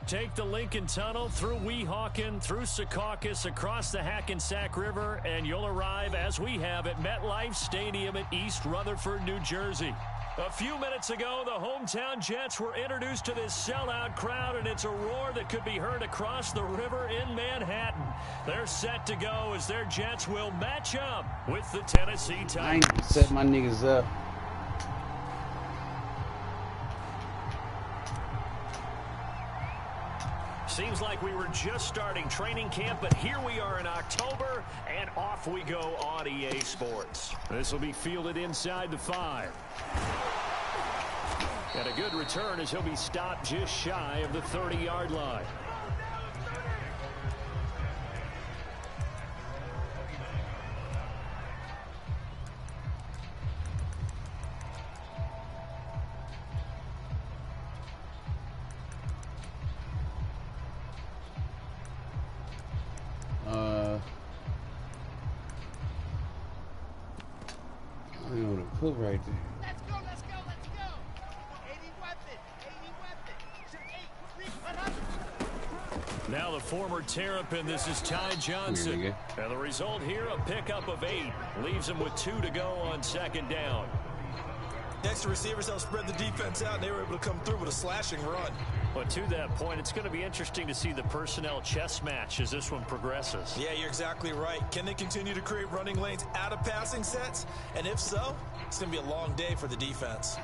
Take the Lincoln Tunnel through Weehawken, through Secaucus, across the Hackensack River, and you'll arrive, as we have, at MetLife Stadium at East Rutherford, New Jersey. A few minutes ago, the hometown Jets were introduced to this sellout crowd, and it's a roar that could be heard across the river in Manhattan. They're set to go as their Jets will match up with the Tennessee Titans. I ain't set my niggas up. Seems like we were just starting training camp, but here we are in October, and off we go on EA Sports. This will be fielded inside the 5. And a good return as he'll be stopped just shy of the 30-yard line. I don't know what to put right there. Let's go, let's go, let's go. 80 weapon, Now the former Terrapin, this is Ty Johnson. And the result here, a pickup of 8. Leaves him with 2 to go on second down. Extra receivers helped spread the defense out, and they were able to come through with a slashing run. But to that point, it's going to be interesting to see the personnel chess match as this one progresses. Yeah, you're exactly right. Can they continue to create running lanes out of passing sets? And if so, it's going to be a long day for the defense.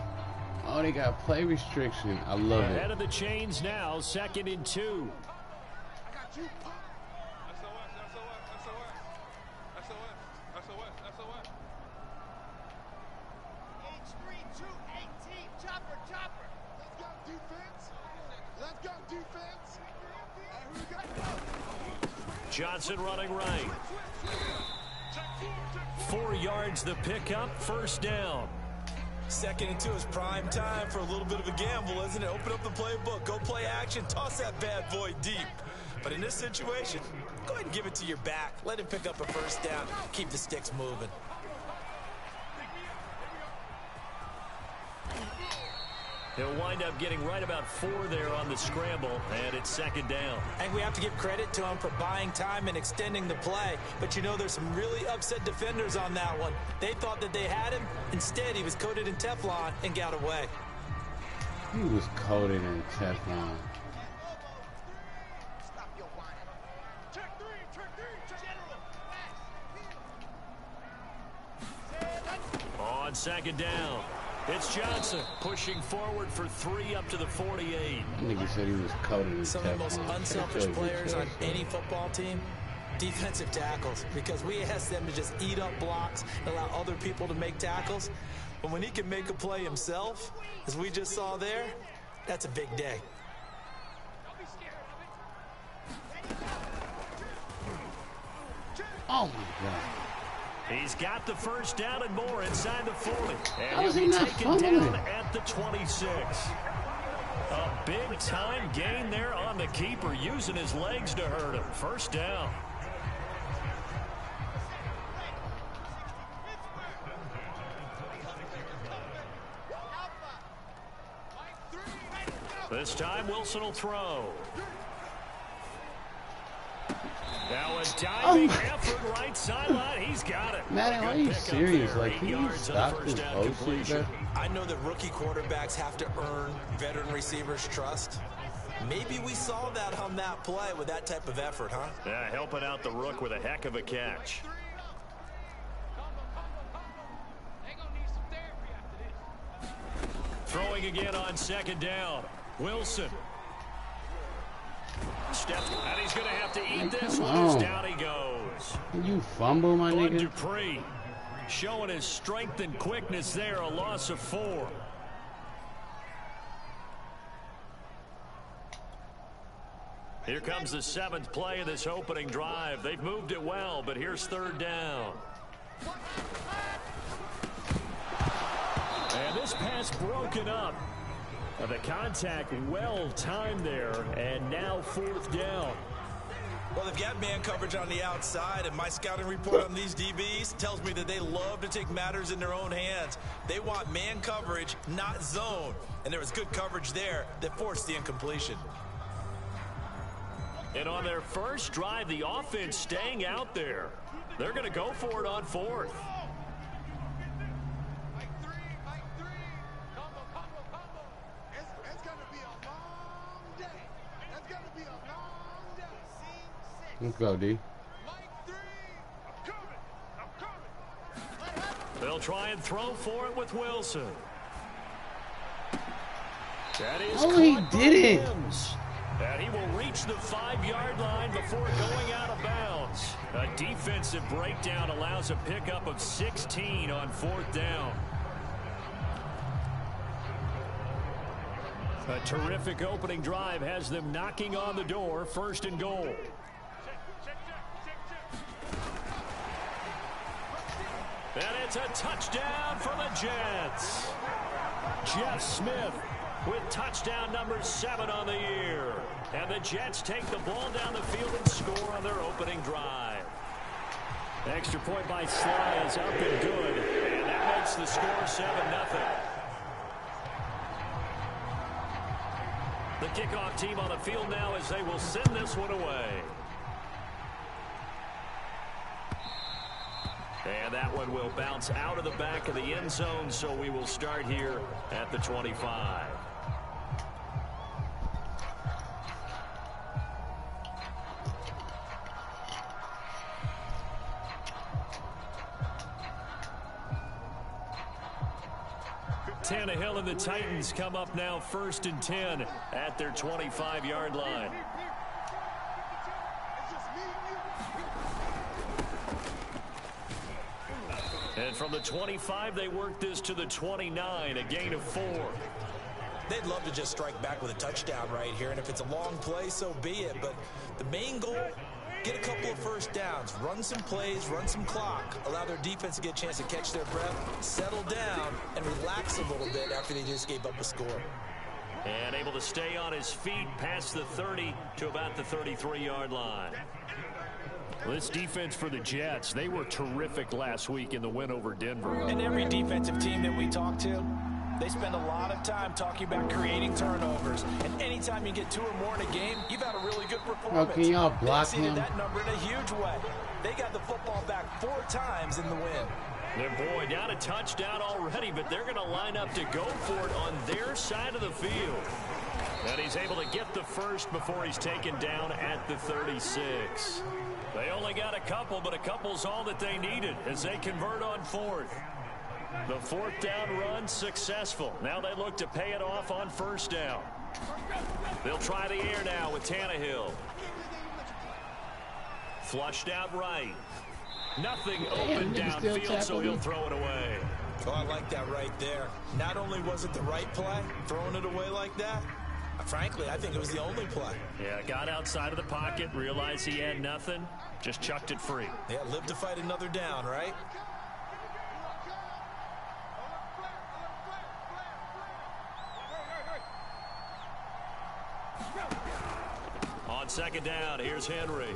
Oh, they got play restriction. I love it. Ahead of the chains now, 2nd and 2. I got you. Johnson running right. 4 yards the pickup, first down. 2nd and 2 is prime time for a little bit of a gamble, isn't it? Open up the playbook, go play action, toss that bad boy deep. But in this situation, go ahead and give it to your back. Let him pick up a first down. Keep the sticks moving. He'll wind up getting right about 4 there on the scramble, and it's 2nd down. And we have to give credit to him for buying time and extending the play. But you know, there's some really upset defenders on that one. They thought that they had him. Instead, he was coated in Teflon and got away. He was coated in Teflon. On 2nd down, it's Johnson pushing forward for 3 up to the 48. That nigga said he was coated in Some Teflon. of the most unselfish players on any football team, defensive tackles, because we ask them to just eat up blocks and allow other people to make tackles. But when he can make a play himself, as we just saw there, that's a big day. Oh my God. He's got the first down and more inside the 40. How And is he'll he be not taken fumbling? down at the 26. A big-time gain there on the keeper, using his legs to hurt him. First down. This time, Wilson will throw. Now a diving effort right sideline. He's got it. Man, are you serious? Like, can you stop this bullshit, bro? I know that rookie quarterbacks have to earn veteran receivers' trust. Maybe we saw that on that play with that type of effort, huh? Yeah, helping out the rook with a heck of a catch. Throwing again on 2nd down. Wilson. And he's going to have to eat this one as down he goes. You fumble, my Bud nigga. Dupree showing his strength and quickness there, a loss of 4. Here comes the 7th play of this opening drive. They've moved it well, but here's 3rd down. And this pass broken up. The contact well timed there, and now 4th down. Well, they've got man coverage on the outside, and my scouting report on these DBs tells me that they love to take matters in their own hands. They want man coverage, not zone. And there was good coverage there that forced the incompletion. And on their first drive, the offense staying out there. They're going to go for it on fourth. It's going to be a long day. That's going to be a long day. Let's go, D. They'll try and throw for it with Wilson. That is he didn't. And he will reach the 5-yard line before going out of bounds. A defensive breakdown allows a pickup of 16 on fourth down. A terrific opening drive has them knocking on the door, first and goal. And it's a touchdown for the Jets. Jeff Smith with touchdown number 7 on the year. And the Jets take the ball down the field and score on their opening drive. Extra point by Sly is up and good. And that makes the score 7-0. The kickoff team on the field now as they will send this one away. And that one will bounce out of the back of the end zone, so we will start here at the 25. Tannehill and the Titans come up now first and 10 at their 25-yard line. And from the 25, they work this to the 29, a gain of 4. They'd love to just strike back with a touchdown right here, and if it's a long play, so be it. But the main goal, get a couple of first downs, run some plays, run some clock, allow their defense to get a chance to catch their breath, settle down, and relax a little bit after they just gave up a score. And able to stay on his feet past the 30 to about the 33-yard line. Well, this defense for the Jets, they were terrific last week in the win over Denver. And every defensive team that we talk to, they spend a lot of time talking about creating turnovers. And anytime you get 2 or more in a game, you've had a really good performance. How can y'all block they exceeded that number in a huge way. They got the football back 4 times in the win. And boy, down a touchdown already, but they're going to line up to go for it on their side of the field. And he's able to get the first before he's taken down at the 36. They only got a couple, but a couple's all that they needed as they convert on fourth. The fourth down run successful. Now they look to pay it off on first down. They'll try the air now with Tannehill. Flushed out right. Nothing open downfield, so he'll throw it away. Oh, I like that right there. Not only was it the right play, throwing it away like that, frankly, I think it was the only play. Yeah, got outside of the pocket, realized he had nothing, just chucked it free. Yeah, live to fight another down, right? On second down, here's Henry.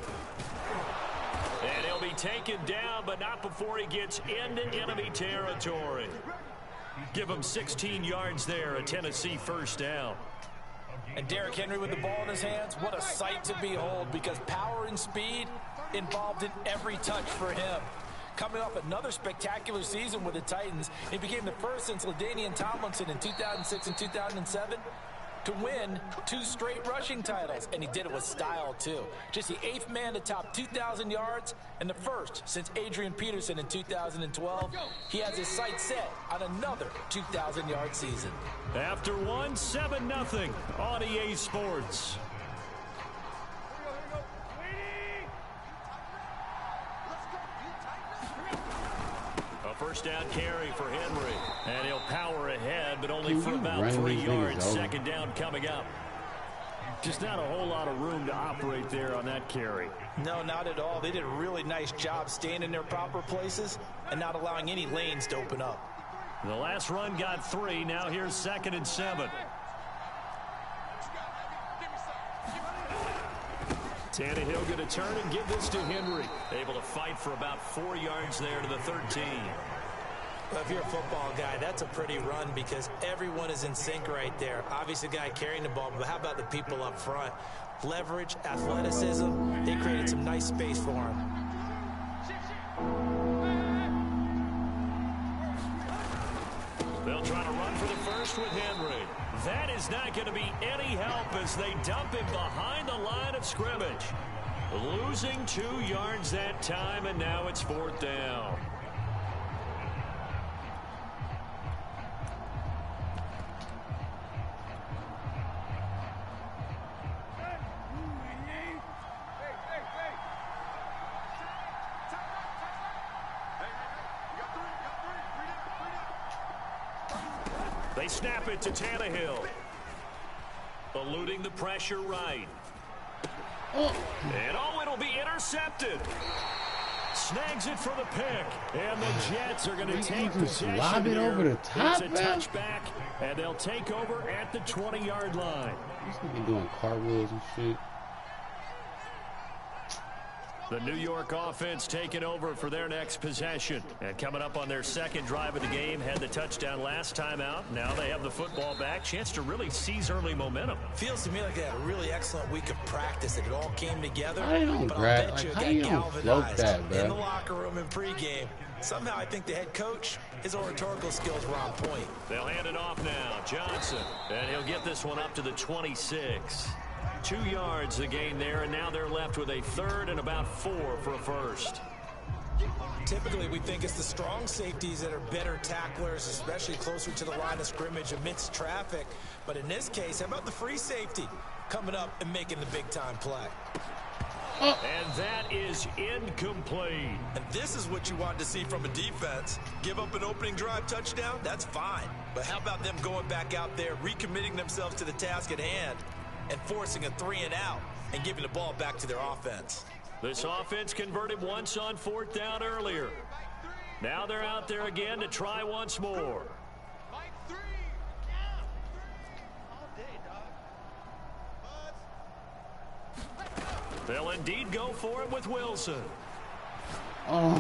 And he'll be taken down, but not before he gets into enemy territory. Give him 16 yards there, a Tennessee first down. And Derrick Henry with the ball in his hands, what a sight to behold, because power and speed involved in every touch for him. Coming off another spectacular season with the Titans, he became the first since LaDainian Tomlinson in 2006 and 2007 to win 2 straight rushing titles, and he did it with style too. Just the 8th man to top 2,000 yards and the first since Adrian Peterson in 2012. He has his sights set on another 2,000-yard season. After one, 7-0 on EA Sports. First down carry for Henry. And he'll power ahead, but only for about 3 yards. Second down coming up. Just not a whole lot of room to operate there on that carry. No, not at all. They did a really nice job staying in their proper places and not allowing any lanes to open up. The last run got 3. Now here's 2nd and 7. Tannehill going to turn and give this to Henry. Able to fight for about 4 yards there to the 13. Well, if you're a football guy, that's a pretty run because everyone is in sync right there. Obviously, the guy carrying the ball, but how about the people up front? Leverage, athleticism, they created some nice space for him. They'll try to run for the first with Henry. That is not going to be any help as they dump him behind the line of scrimmage. Losing 2 yards that time, and now it's 4th down. They snap it to Tannehill. Eluding the pressure right. And it'll be intercepted. Snags it for the pick. And the Jets are going to take possession lob it over the top, It's a touchback, and they'll take over at the 20-yard line. These niggas doing cartwheels and shit. The New York offense taking over for their next possession. And coming up on their second drive of the game, had the touchdown last time out. Now they have the football back. Chance to really seize early momentum. Feels to me like they had a really excellent week of practice. It all came together. I don't grab. Like, how you don't float that, bro? In the locker room in pregame. Somehow I think the head coach, his oratorical skills were on point. They'll hand it off now. Johnson. And he'll get this one up to the 26. 2 yards the gain there, and now they're left with a 3rd and about 4 for a first. Typically, we think it's the strong safeties that are better tacklers, especially closer to the line of scrimmage amidst traffic. But in this case, how about the free safety coming up and making the big-time play? And that is incomplete. And this is what you want to see from a defense. Give up an opening drive touchdown, that's fine. But how about them going back out there, recommitting themselves to the task at hand, and forcing a 3-and-out and giving the ball back to their offense. This offense converted once on 4th down earlier. Now they're out there again to try once more. They'll indeed go for it with Wilson. Oh,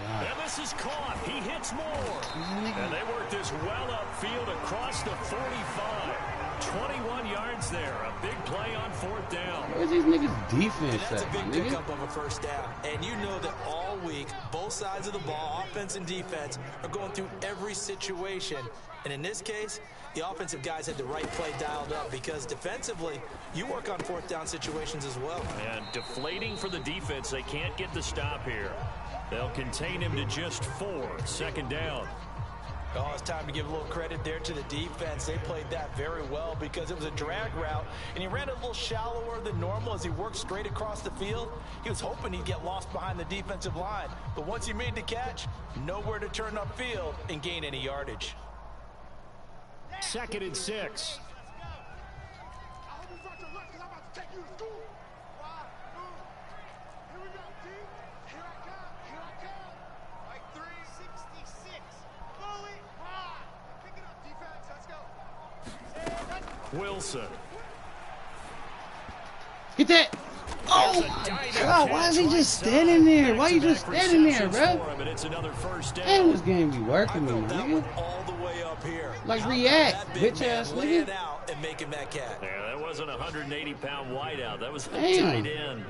God. And this is caught. He hits more. And they work this well upfield across the 45. 21 yards there. A big play on 4th down. Where's these niggas' defense That's at, a big nigga? pickup of a first down. And you know that all week, both sides of the ball, offense and defense, are going through every situation. And in this case, the offensive guys had the right play dialed up because defensively, you work on 4th down situations as well. And deflating for the defense. They can't get the stop here. They'll contain him to just 4. 2nd down. Oh, it's time to give a little credit there to the defense. They played that very well because it was a drag route, and he ran a little shallower than normal as he worked straight across the field. He was hoping he'd get lost behind the defensive line, but once he made the catch, nowhere to turn upfield and gain any yardage. 2nd and 6. Wilson. Get that. Oh, my God. Why is he just standing there? Why are you just standing there, bro? Man, this game be working me, nigga. All the way up here. Like, react, bitch-ass nigga. Out and making that catch. Yeah, that wasn't a 180-pound wideout. That was the Damn. tight end.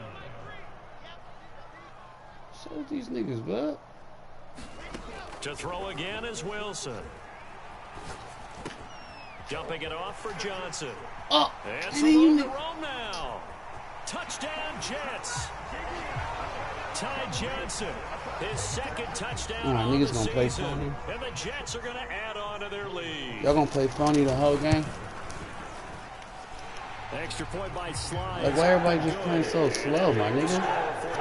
Show these niggas, bro. To throw again is Wilson. Jumping it off for Johnson. Oh, and and then you to roam now. Touchdown, Jets. Ty Johnson, his 2nd touchdown of niggas the gonna play season. phony. And the Jets are going to add on to their lead. Y'all gonna play phony the whole game? Extra point by Slide. Like, why everybody just playing so slow, my nigga?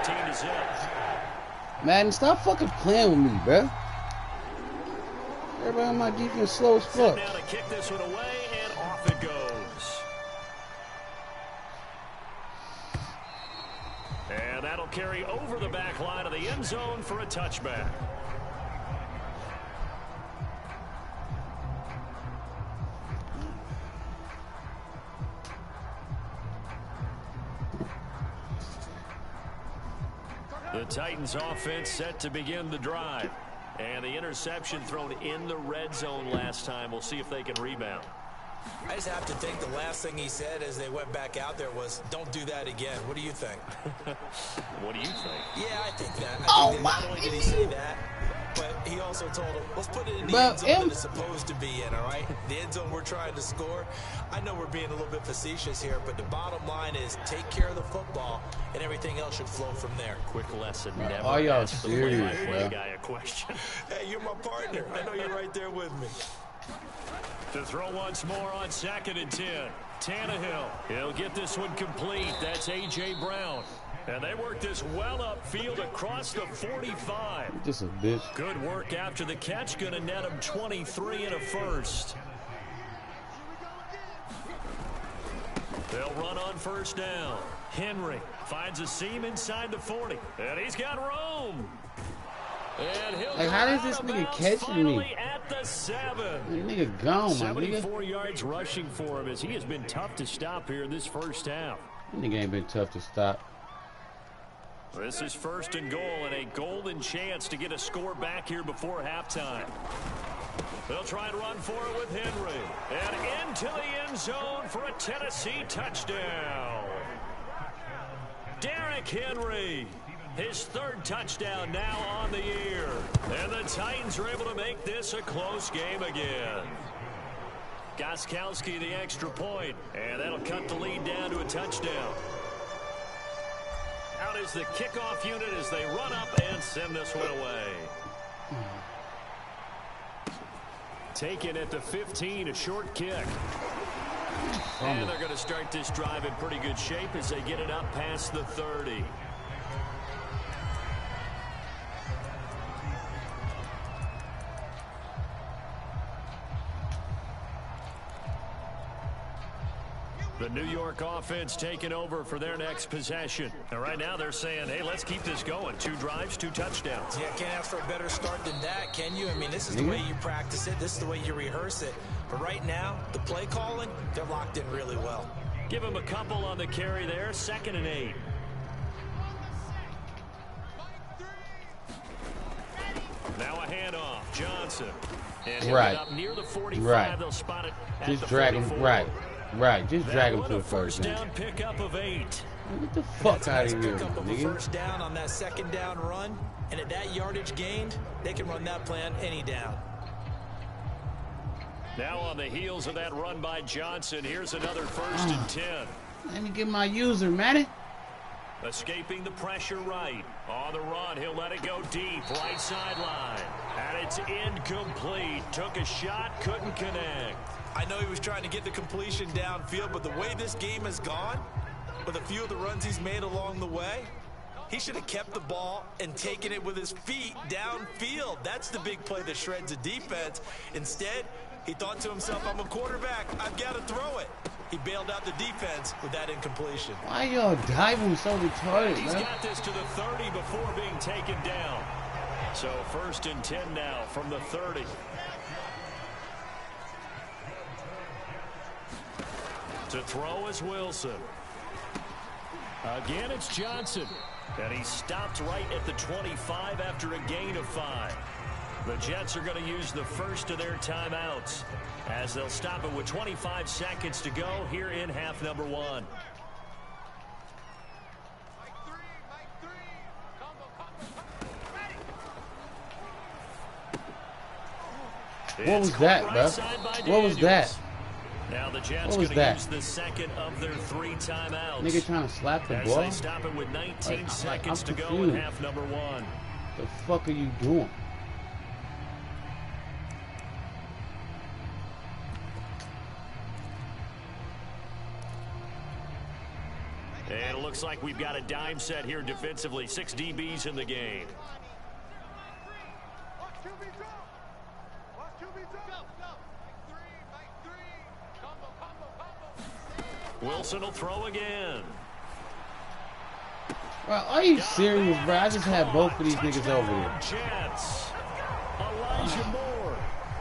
14-0. Madden, stop fucking playing with me, bro. Everybody on my defense slow as fuck. Now to kick this one away, and off it goes. And that'll carry over the back line of the end zone for a touchback. The Titans offense set to begin the drive. And the interception thrown in the red zone last time. We'll see if they can rebound. I just have to think the last thing he said as they went back out there was, "Don't do that again." What do you think? What do you think? Yeah, I think that. I think that not only did he say that, but he also told him, let's put it in the end zone that it's supposed to be in, all right? The end zone we're trying to score. I know we're being a little bit facetious here, but the bottom line is take care of the football, and everything else should flow from there. Quick lesson. Bro, never are y'all ask the serious, play-by-play bro? guy a question. Hey, you're my partner. I know you're right there with me. To throw once more on 2nd and 10. Tannehill. He'll get this one complete. That's A.J. Brown. And they work this well upfield across the 45. Just a bitch. Good work after the catch. Going to net him 23 and a first. They'll run on 1st down. Henry finds a seam inside the 40. And he's got room. And he'll Like, how does this nigga catching me? At the 7. That nigga gone, my nigga. 74 yards rushing for him as he has been tough to stop here in this first half. That nigga ain't been tough to stop. This is 1st and goal and a golden chance to get a score back here before halftime. They'll try and run for it with Henry. And into the end zone for a Tennessee touchdown. Derrick Henry. His 3rd touchdown now on the year. And the Titans are able to make this a close game again. Gostkowski the extra point. And that'll cut the lead down to a touchdown. Out is the kickoff unit as they run up and send this one away. Taken at the 15, a short kick. And they're going to start this drive in pretty good shape as they get it up past the 30. The New York offense taking over for their next possession. And right now they're saying, hey, let's keep this going. 2 drives, 2 touchdowns. Yeah, can't ask for a better start than that, can you? I mean, this is the way you practice it. This is the way you rehearse it. But right now, the play calling, they're locked in really well. Give him a couple on the carry there. 2nd and 8. Now a handoff. Johnson. And he'll get up near the 45. They'll spot it at Just the drag him. 44. Right, just drag him to the first down pickup of 8. Get the fuck out of here, nigga. First down on that 2nd down run, and at that yardage gained, they can run that play on any down. Now on the heels of that run by Johnson, here's another 1st and 10. Let me get my user, man. Escaping the pressure right. On the run, he'll let it go deep, right sideline. And it's incomplete. Took a shot, couldn't connect. I know he was trying to get the completion downfield, but the way this game has gone, with a few of the runs he's made along the way, he should have kept the ball and taken it with his feet downfield. That's the big play that shreds a defense. Instead, he thought to himself, I'm a quarterback, I've got to throw it. He bailed out the defense with that incompletion. Why y'all diving so retarded, He's man? got this to the 30 before being taken down. So 1st and 10 now from the 30. To throw is Wilson. Again, it's Johnson. And he stopped right at the 25 after a gain of 5. The Jets are going to use the first of their timeouts as they'll stop it with 25 seconds to go here in half number 1. What was that, bro? What was that? Now the Jets going to use the 2nd of their 3 timeouts. Nigga trying to slap the as ball? they stop it with 19 seconds to go confused. in half number 1. The fuck are you doing? And it looks like we've got a dime set here defensively. 6 DBs in the game. Wilson will throw again. Bro, are you serious, bro? I just had both of these niggas over here. Jets. Elijah Moore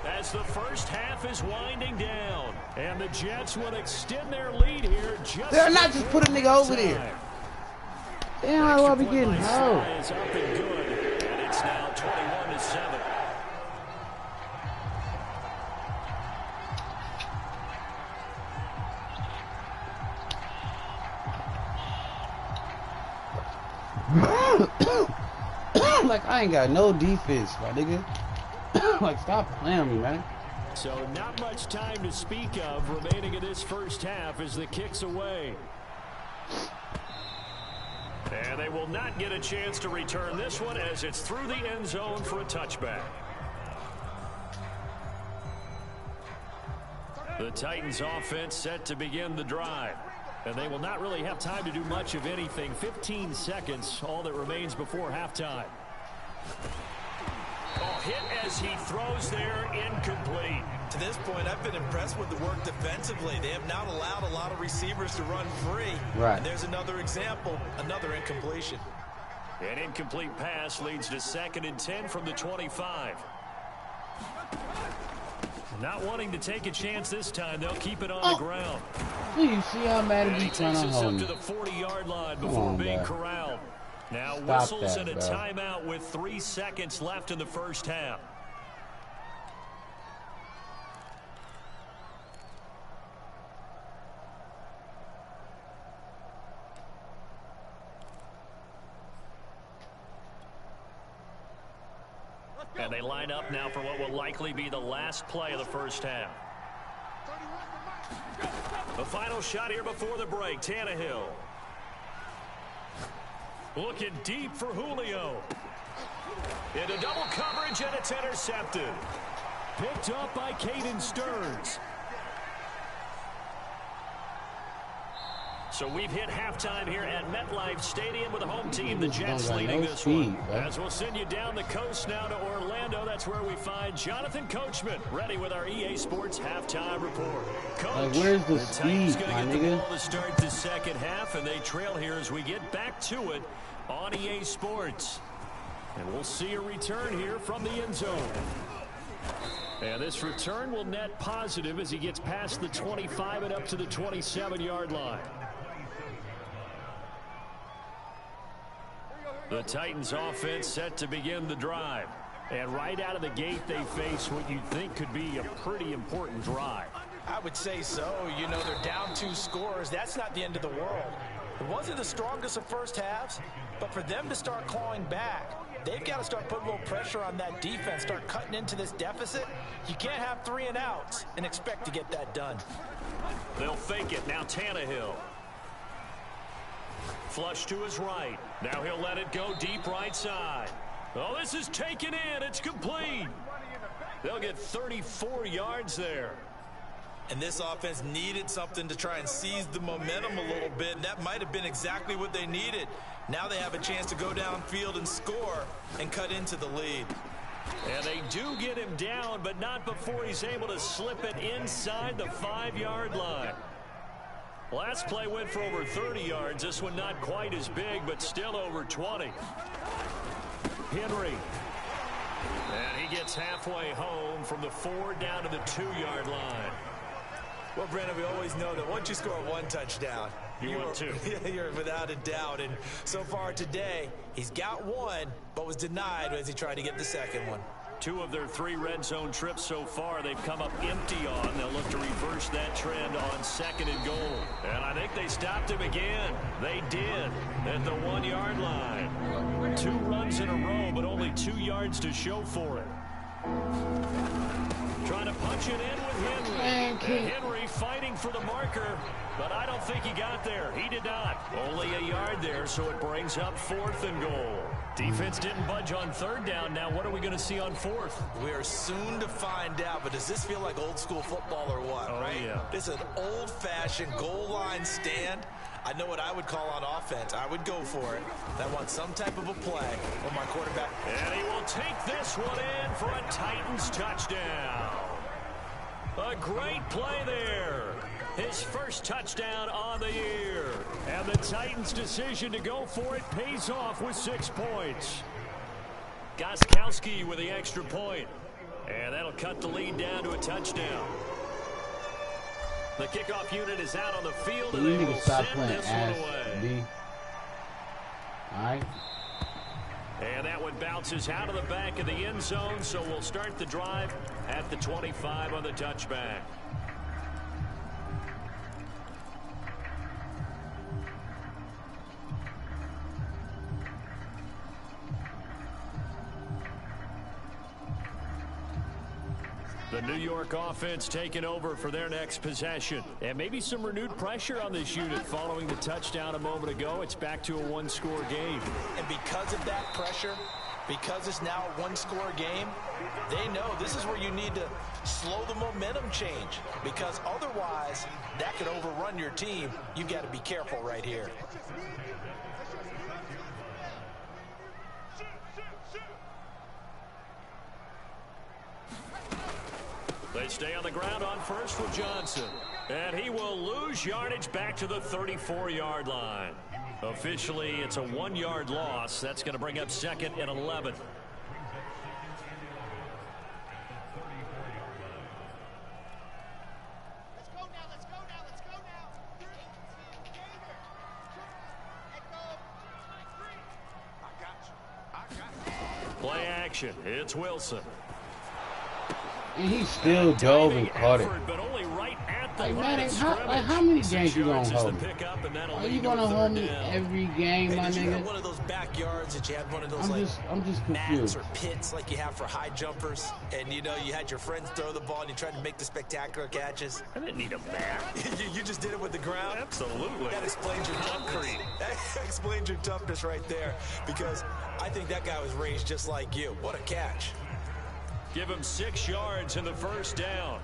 as the first half is winding down. And the Jets will extend their lead here. They're not just put a nigga over there. Damn, I will be getting held. Is up and good. And it's now 21-7. Like, I ain't got no defense, my nigga. Like, stop playing me, man. So not much time to speak of remaining in this first half as the kick's away. And they will not get a chance to return this one as it's through the end zone for a touchback. The Titans offense set to begin the drive. And they will not really have time to do much of anything. 15 seconds, all that remains before halftime. Oh, hit as he throws there, incomplete. To this point, I've been impressed with the work defensively. They have not allowed a lot of receivers to run free. Right. And there's another example, another incompletion. An incomplete pass leads to 2nd and 10 from the 25. Not wanting to take a chance this time, they'll keep it on the ground. You see how mad And he he trying takes to us hold up me. to the 40-yard line before being corralled. Now Stop whistles that, and a bro. timeout with 3 seconds left in the first half. And they line up now for what will likely be the last play of the first half. The final shot here before the break. Tannehill. Looking deep for Julio. Into double coverage, and it's intercepted. Picked up by Caden Stearns. So we've hit halftime here at MetLife Stadium with the home team, the Jets, leading this one. As we'll send you down the coast now to Orlando, that's where we find Jonathan Coachman, ready with our EA Sports halftime report. Coach, like, where's the Titans speed, gonna my get the nigga? ball to start the second half, and they trail here as we get back to it on EA Sports. And we'll see a return here from the end zone. And this return will net positive as he gets past the 25 and up to the 27-yard line. The Titans offense set to begin the drive. And right out of the gate, they face what you'd think could be a pretty important drive. I would say so. You know, they're down 2 scores. That's not the end of the world. It wasn't the strongest of first halves, but for them to start clawing back, they've got to start putting a little pressure on that defense, start cutting into this deficit. You can't have 3 and outs and expect to get that done. They'll fake it. Now Tannehill. Flush to his right. Now he'll let it go deep right side. Oh, this is taken in. It's complete. They'll get 34 yards there. And this offense needed something to try and seize the momentum a little bit, and that might have been exactly what they needed. Now they have a chance to go downfield and score and cut into the lead. And they do get him down, but not before he's able to slip it inside the 5-yard line. Last play went for over 30 yards. This one not quite as big, but still over 20. Henry. And he gets halfway home from the 4 down to the 2-yard line. Well, Brandon, we always know that once you score 1 touchdown, You want 2. You're without a doubt. And so far today, he's got 1, but was denied as he tried to get the second one. 2 of their 3 red zone trips so far, they've come up empty on. They'll look to reverse that trend on 2nd and goal. And I think they stopped him again. They did at the 1-yard line. 2 runs in a row, but only 2 yards to show for it. Trying to punch it in with Henry. And Henry fighting for the marker, but I don't think he got there. He did not. Only a yard there, so it brings up 4th and goal. Defense didn't budge on 3rd down. Now what are we going to see on 4th? We are soon to find out, but does this feel like old school football or what? Oh, right? yeah. This is an old-fashioned goal line stand. I know what I would call on offense. I would go for it. I want some type of a play for my quarterback. And he will take this one in for a Titans touchdown. A great play there. His first touchdown on the year. And the Titans' decision to go for it pays off with 6 points. Gostkowski with the extra point. And that'll cut the lead down to a touchdown. The kickoff unit is out on the field, and they will send this one away. All right. And that one bounces out of the back of the end zone, so we'll start the drive at the 25 on the touchback. The New York offense taking over for their next possession. And maybe some renewed pressure on this unit following the touchdown a moment ago. It's back to a one-score game. And because of that pressure, because it's now a one-score game, they know this is where you need to slow the momentum change. Because otherwise, that could overrun your team. You've got to be careful right here. They stay on the ground on first with Johnson. And he will lose yardage back to the 34-yard line. Officially, it's a 1-yard loss. That's going to bring up 2nd and 11. Play action. It's Wilson. And he still dove and caught it. But only right at the Like, line man, of how many games you gonna hold me? Are Are you gonna hold me every game, my Did you have nigga? one of those backyards that you had one of those I'm just mats confused. or pits like you have for high jumpers, and you know you had your friends throw the ball and you tried to make the spectacular catches? I didn't need a mat. You just did it with the ground? Absolutely. That explains your toughness. That explains your toughness right there, because I think that guy was raised just like you. What a catch. Give him 6 yards in the first down.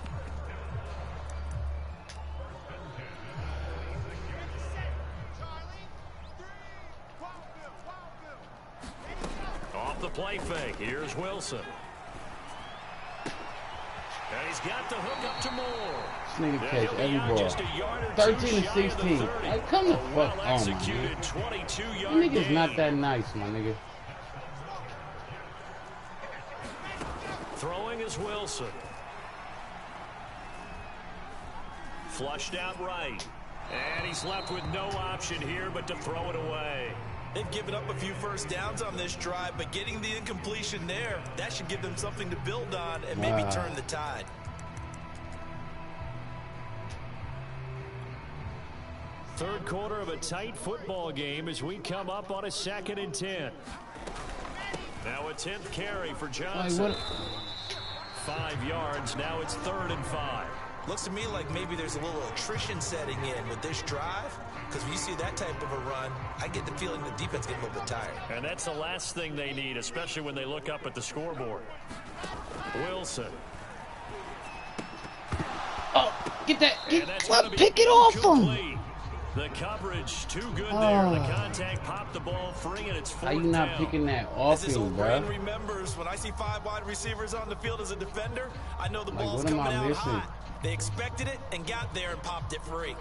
Off the play fake. Here's Wilson. And he's got the hook up to Moore. This nigga catch every ball. 13 to 16. Like, come the fuck on, man. You niggas not that nice, my nigga. Throwing is Wilson. Flushed out right. And he's left with no option here but to throw it away. They've given up a few first downs on this drive, but getting the incompletion there, that should give them something to build on and maybe turn the tide. Third quarter of a tight football game as we come up on a 2nd and 10. Now a 10th carry for Johnson. 5 yards. Now it's 3rd and 5. Looks to me like maybe there's a little attrition setting in with this drive, because when you see that type of a run, I get the feeling the defense gets a little bit tired. And that's the last thing they need, especially when they look up at the scoreboard. Wilson. Oh, get that. Pick it off him. The coverage too good there. The contact popped the ball free, and it's 4th down. How you not picking that off him, bro? Remembers, when I see 5 wide receivers on the field as a defender, I know the ball's what am coming I out missing? hot. They expected it and got there and popped it free.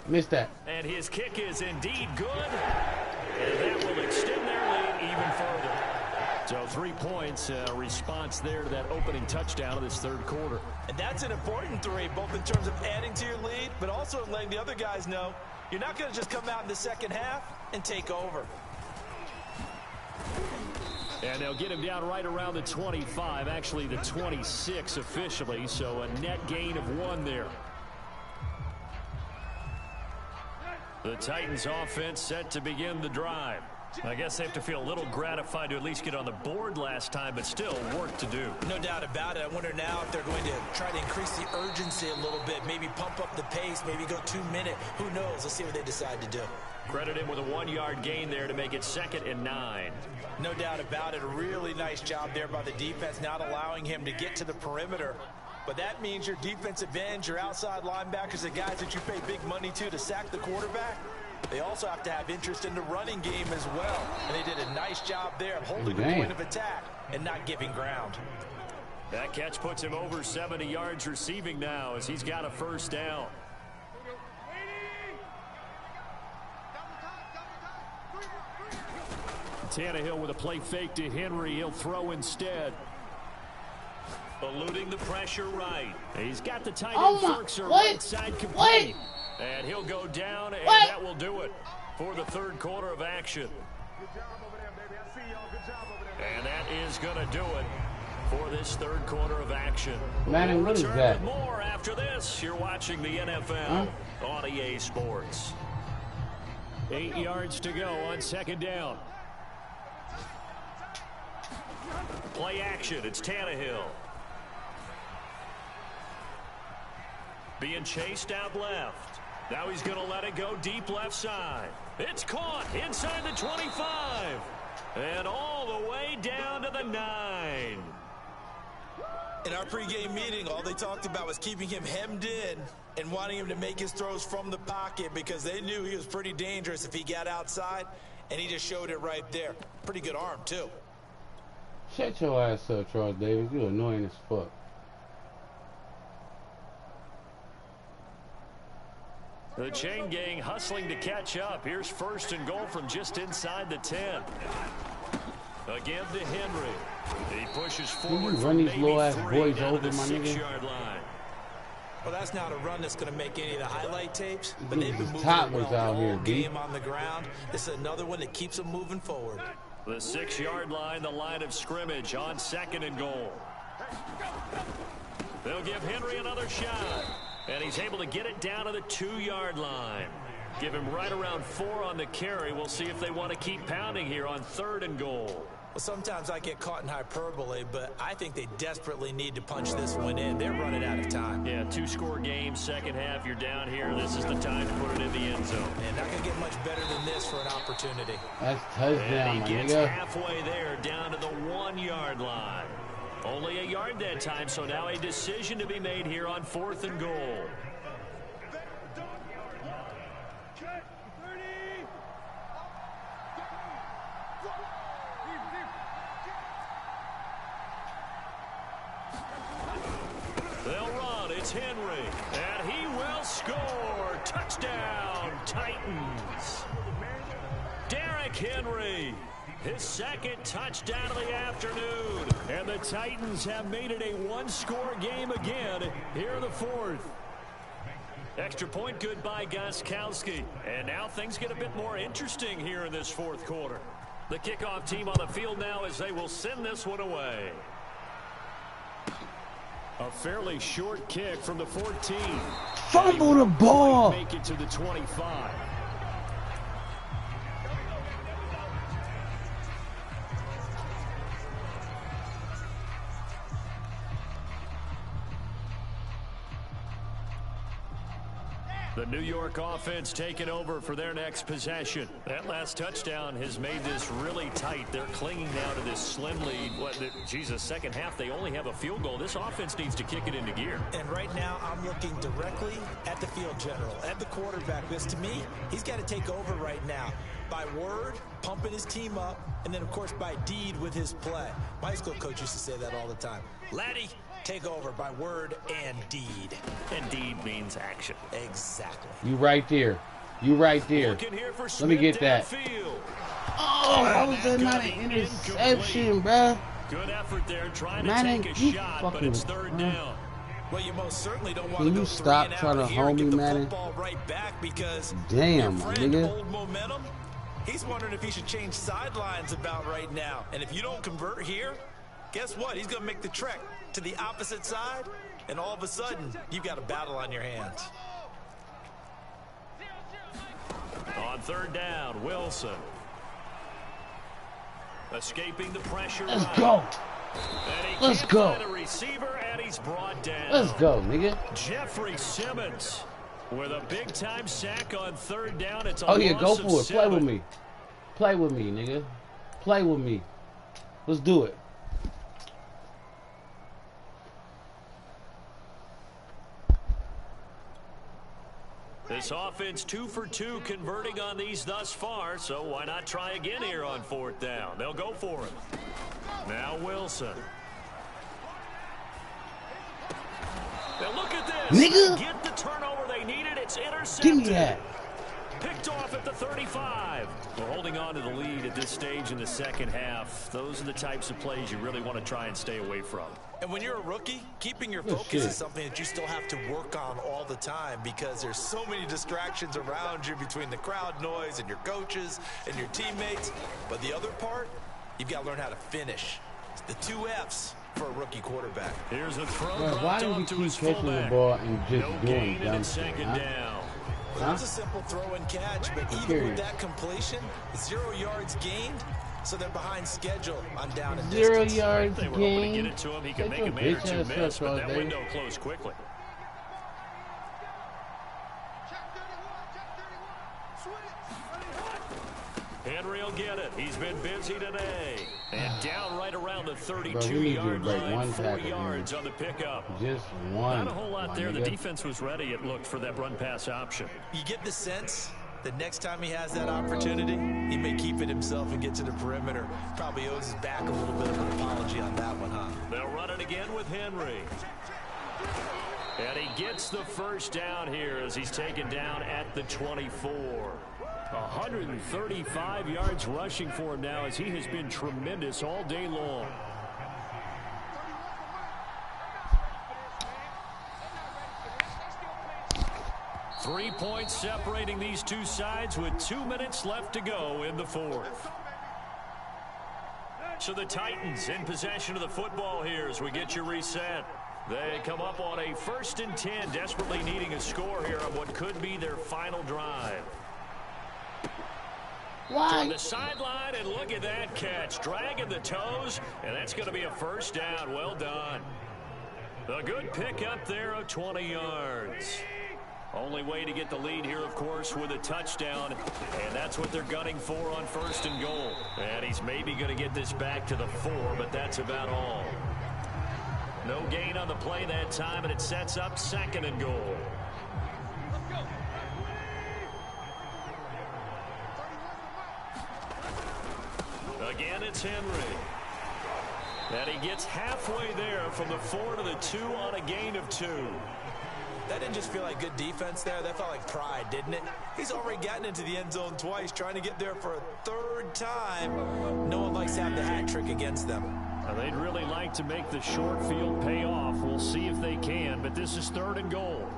Missed that. And his kick is indeed good. And that will extend their lead even further. So 3 points, response there to that opening touchdown of this third quarter. And that's an important 3, both in terms of adding to your lead, but also letting the other guys know you're not going to just come out in the second half and take over. And they'll get him down right around the 25, actually the 26 officially, so a net gain of 1 there. The Titans offense set to begin the drive. I guess they have to feel a little gratified to at least get on the board last time, but still work to do. No doubt about it. I wonder now if they're going to try to increase the urgency a little bit, maybe pump up the pace, maybe go 2 minute. Who knows? Let's see what they decide to do. Credit him with a 1-yard gain there to make it 2nd and 9. No doubt about it. A really nice job there by the defense, not allowing him to get to the perimeter. But that means your defensive ends, your outside linebackers, the guys that you pay big money to sack the quarterback, they also have to have interest in the running game as well. And they did a nice job there of holding the point of attack and not giving ground. That catch puts him over 70 yards receiving now as he's got a first down. Tannehill with a play fake to Henry. He'll throw instead. Eluding the pressure right. He's got the tight end Ferkser right side complete. And he'll go down, and that will do it for the third quarter of action. And that is going to do it for this third quarter of action. Man, what is that? More after this. You're watching the NFL on EA Sports. 8 yards to go on second down. Play action. It's Tannehill. Being chased out left. Now he's going to let it go deep left side. It's caught inside the 25. And all the way down to the 9. In our pregame meeting, all they talked about was keeping him hemmed in and wanting him to make his throws from the pocket because they knew he was pretty dangerous if he got outside, and he just showed it right there. Pretty good arm, too. Shut your ass up, Charles Davis. You're annoying as fuck. The chain gang hustling to catch up. Here's first and goal from just inside the 10. Again to Henry. He pushes forward run these little ass boys over, my nigga. 6-yard line. Well, that's not a run that's going to make any of the highlight tapes, but they've been moving toddlers well out here, all game on the ground. This is another one that keeps them moving forward. The 6-yard line, the line of scrimmage on second and goal. They'll give Henry another shot, and he's able to get it down to the 2-yard line. Give him right around 4 on the carry. We'll see if they want to keep pounding here on third and goal. Well, sometimes I get caught in hyperbole, but I think they desperately need to punch this one in. They're running out of time. Yeah, 2-score game, second half, you're down here. This is the time to put it in the end zone. And not going to get much better than this for an opportunity. That's touchdown, and he my gets nigga. halfway there, down to the 1-yard line. Only a yard that time, so now a decision to be made here on fourth and goal. They'll run. It's Henry, and he will score. Touchdown, Titans. Derrick Henry, his second touchdown of the afternoon. And the Titans have made it a one-score game again here in the fourth. Extra point good by Gostkowski. And now things get a bit more interesting here in this fourth quarter. The kickoff team on the field now as they will send this one away. A fairly short kick from the 14. Fumble the ball. Make it to the 25. The New York offense taking over for their next possession. That last touchdown has made this really tight. They're clinging now to this slim lead. Jesus, second half, they only have a field goal. This offense needs to kick it into gear. And right now, I'm looking directly at the field general, at the quarterback, because to me, he's got to take over right now. By word, pumping his team up, and then, of course, by deed with his play. My high school coach used to say that all the time. Laddie, take over by word and deed. And deed means action. Exactly. You right there. You right there. Let me get that. Oh, how was that not an interception, bruh? Good effort there, trying to take a shot, but it's third down. Well, you most certainly don't want Can to you go stop trying to hold me, Madden? Right back because damn, your my friend, nigga. old momentum, he's wondering if he should change sidelines about right now. And if you don't convert here, guess what? He's going to make the trek to the opposite side, and all of a sudden, you've got a battle on your hands. On third down, Wilson. Escaping the pressure. Let's go. Let's go. The receiver, and he's brought down. Let's go, nigga. Jeffrey Simmons with a big-time sack on third down. It's a oh, yeah, go loss for it. of 7. Play with me. Play with me, nigga. Play with me. Let's do it. This offense 2 for 2 converting on these thus far, so why not try again here on fourth down? They'll go for it. Now Wilson. Now look at this. Nigga. Get the turnover they needed. It's intercepted. Give me that. Picked off at the 35. We're holding on to the lead at this stage in the second half. Those are the types of plays you really want to try and stay away from. And when you're a rookie, keeping your focus is something that you still have to work on all the time because there's so many distractions around you between the crowd noise and your coaches and your teammates. But the other part, you've got to learn how to finish. It's the 2 F's for a rookie quarterback. Here's a throw. Bro, why do we keep catching the ball and just doing dumb shit? Second down. Well, it was a simple throw and catch, but even with that completion, 0 yards gained, so they're behind schedule on down and distance. 0 yards They were hoping to get it to him. He could make a man or two miss, but that window closed quickly. Henry will get it. He's been busy today. And down right around the 32-yard line, 4 yards on the pickup. Just one. Not a whole lot there. The defense was ready, it looked, for that run-pass option. You get the sense that next time he has that opportunity, he may keep it himself and get to the perimeter. Probably owes his back a little bit of an apology on that one, huh? They'll run it again with Henry. And he gets the first down here as he's taken down at the 24. 135 yards rushing for him now as he has been tremendous all day long. Three points separating these two sides with 2 minutes left to go in the fourth. So the Titans in possession of the football here as we get you reset. They come up on a 1st and 10, desperately needing a score here on what could be their final drive. On the sideline, and look at that catch. Dragging the toes, and that's going to be a first down. Well done. A good pick up there of 20 yards. Only way to get the lead here, of course, with a touchdown, and that's what they're gunning for on 1st and goal. And he's maybe going to get this back to the 4, but that's about all. No gain on the play that time, and it sets up 2nd and goal. Again, it's Henry. And he gets halfway there from the 4 to the 2 on a gain of 2. That didn't just feel like good defense there. That felt like pride, didn't it? He's already gotten into the end zone twice, trying to get there for a 3rd time. No one likes to have the hat trick against them. They'd really like to make the short field pay off. We'll see if they can, but this is 3rd and goal.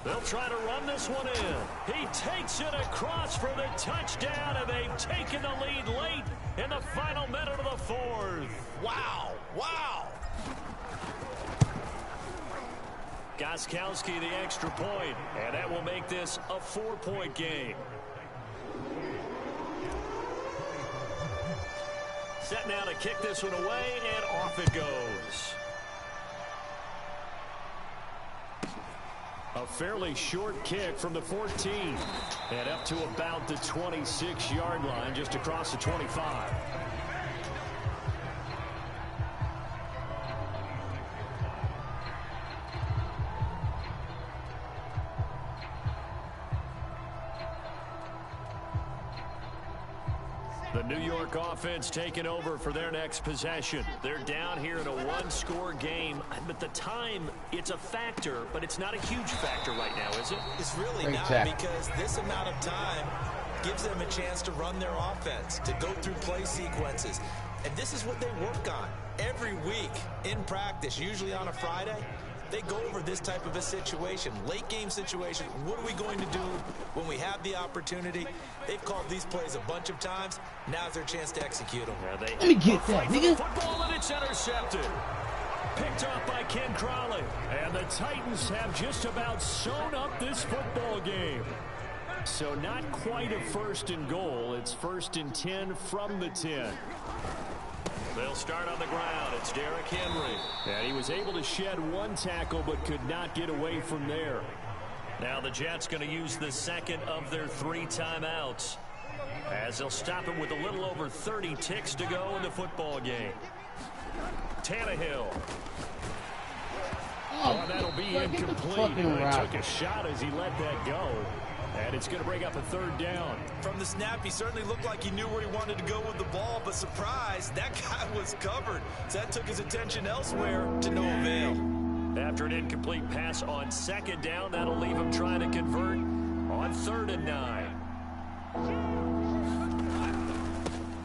They'll try to run this one in. He takes it across for the touchdown, and they've taken the lead late in the final minute of the 4th. Wow. Wow. Gostkowski the extra point, and that will make this a 4-point game. Set now to kick this one away, and off it goes. A fairly short kick from the 14. And up to about the 26-yard line, just across the 25. The New York offense taking over for their next possession. They're down here in a 1-score game, but the time, it's a factor, but it's not a huge factor right now, is it? It's really not, because this amount of time gives them a chance to run their offense, to go through play sequences. And this is what they work on every week in practice, usually on a Friday. They go over this type of a situation, late game situation. What are we going to do when we have the opportunity? They've called these plays a bunch of times. Now's their chance to execute them. Let me get that, nigga. Football, and it's intercepted. Picked off by Ken Crawley. And the Titans have just about sewn up this football game. So not quite a 1st and goal. It's 1st and 10 from the 10. They'll start on the ground. It's Derrick Henry. And he was able to shed 1 tackle but could not get away from there. Now the Jets going to use the 2nd of their 3 timeouts as they'll stop him with a little over 30 ticks to go in the football game. Tannehill. Oh, that'll be incomplete. He took a shot as he let that go. And it's going to bring up a 3rd down. From the snap, he certainly looked like he knew where he wanted to go with the ball, but surprise, that guy was covered. So that took his attention elsewhere to no avail. After an incomplete pass on 2nd down, that'll leave him trying to convert on 3rd and 9.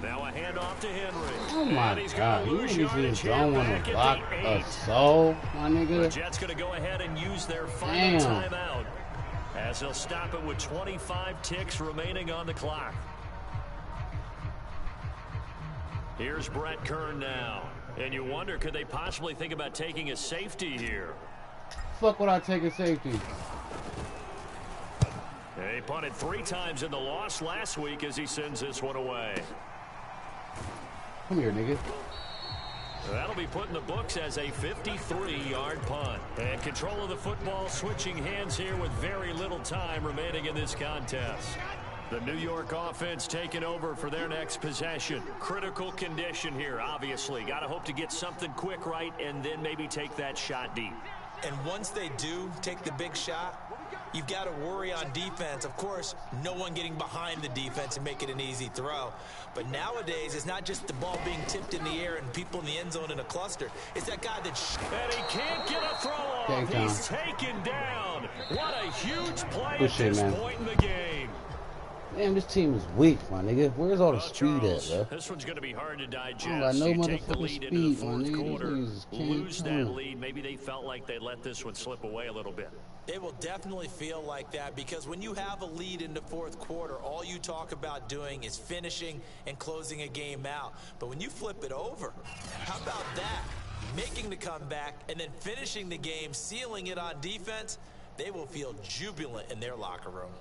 Now a handoff to Henry. Oh my God, you niggas just don't want to block a soul, my nigga. The Jets going to go ahead and use their final timeout as they'll stop it with 25 ticks remaining on the clock. Here's Brett Kern now. And you wonder, could they possibly think about taking a safety here? Fuck would I take a safety? He punted 3 times in the loss last week as he sends this one away. Come here, nigga. That'll be put in the books as a 53-yard punt. And control of the football switching hands here with very little time remaining in this contest. The New York offense taking over for their next possession. Critical condition here, obviously. Got to hope to get something quick right and then maybe take that shot deep. And once they do take the big shot, you've got to worry on defense. Of course, no one getting behind the defense and make it an easy throw. But nowadays, it's not just the ball being tipped in the air and people in the end zone in a cluster. It's that guy that... And he can't get a throw off. He's taken down. What a huge play at this point in the game. Damn, this team is weak, my nigga. Where's all the speed Charles, at, bro? This one's going to be hard to digest. I know you take the motherfucking lead speed, into the fourth my nigga. quarter, lose that lead. Maybe they felt like they let this one slip away a little bit. It will definitely feel like that because when you have a lead in the fourth quarter, all you talk about doing is finishing and closing a game out. But when you flip it over, how about that? Making the comeback and then finishing the game, sealing it on defense, they will feel jubilant in their locker room.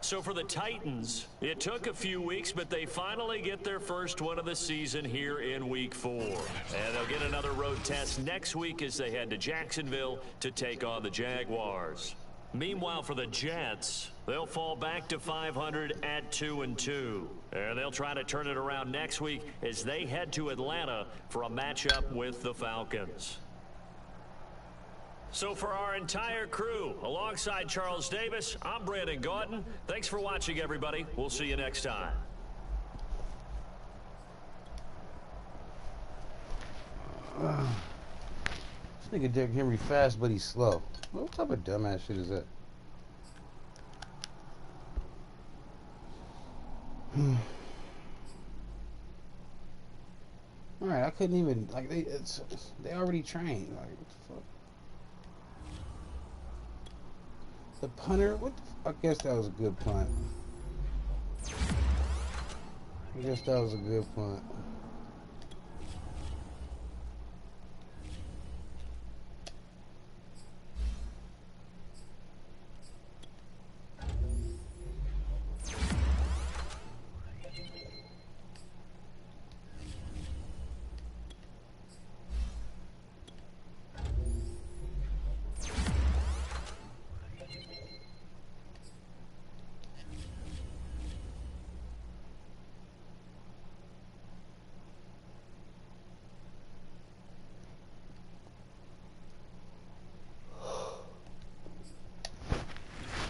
So for the Titans, it took a few weeks, but they finally get their first one of the season here in Week 4. And they'll get another road test next week as they head to Jacksonville to take on the Jaguars. Meanwhile, for the Jets, they'll fall back to 500 at 2-2. And they'll try to turn it around next week as they head to Atlanta for a matchup with the Falcons. So for our entire crew, alongside Charles Davis, I'm Brandon Gauton. Thanks for watching, everybody. We'll see you next time. This nigga Derrick Henry fast, but he's slow. What type of dumbass shit is that? Alright, I couldn't even, like, they already trained. Like, what the fuck? The punter? What the I guess that was a good punt. I guess that was a good punt.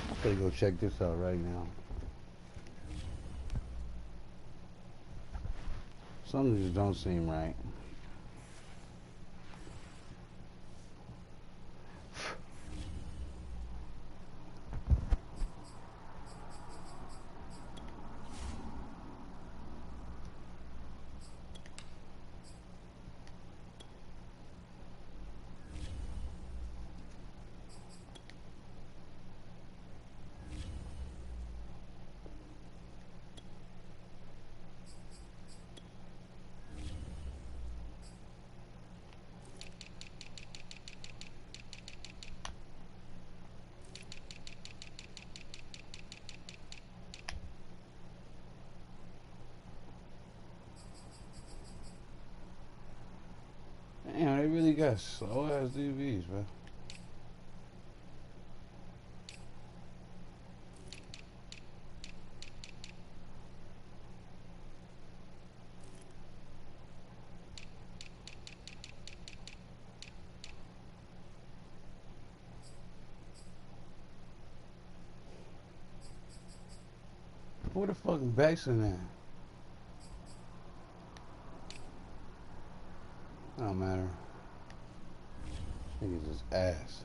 I'm gonna go check this out right now. Something just don't seem right. Damn, they really got slow ass DBs, man. Where the fucking backs in there? Don't matter. Niggas is ass.